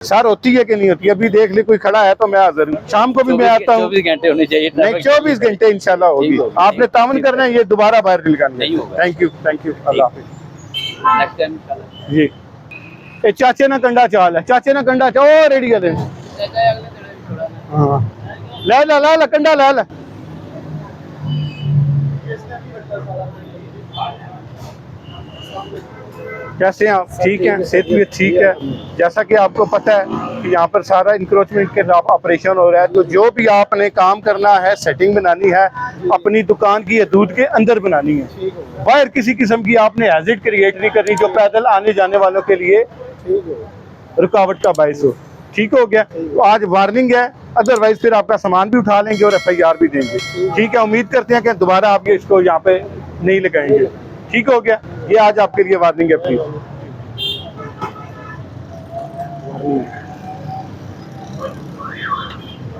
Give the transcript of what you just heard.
Sir होती है कि नहीं होती? अभी देख ले कोई खड़ा है तो मैं हाजिर हूँ, शाम को भी मैं आता हूँ। 24 घंटे होने चाहिए। नहीं 24 घंटे इंशाल्लाह होगी। आपने तावन करना है, ये दोबारा बाहर निकालना है। थैंक यू अल्लाह हाफिज़ जी। ए चाचे ना कंडा चाल है, चाचे ना कंडा चाल, ओ रेडी कर दे। हाँ ला कंडा ला। कैसे हैं आप? ठीक हैं, सेहत भी ठीक है। जैसा कि आपको पता है कि यहाँ पर सारा इंक्रोचमेंट के खिलाफ ऑपरेशन हो रहा है, तो जो भी आपने काम करना है, सेटिंग बनानी है, अपनी दुकान की हदूद के अंदर बनानी है। बाहर किसी किस्म की आपने हैजिट क्रिएट नहीं करनी जो पैदल आने जाने वालों के लिए रुकावट का बायस हो। ठीक हो गया? तो आज वार्निंग है, अदरवाइज फिर आपका सामान भी उठा लेंगे और FIR भी देंगे। ठीक है, उम्मीद करते हैं कि दोबारा आप ये इसको यहाँ पे नहीं लगाएंगे। ठीक हो गया? ये आज आपके लिए वार्निंग है प्लीज।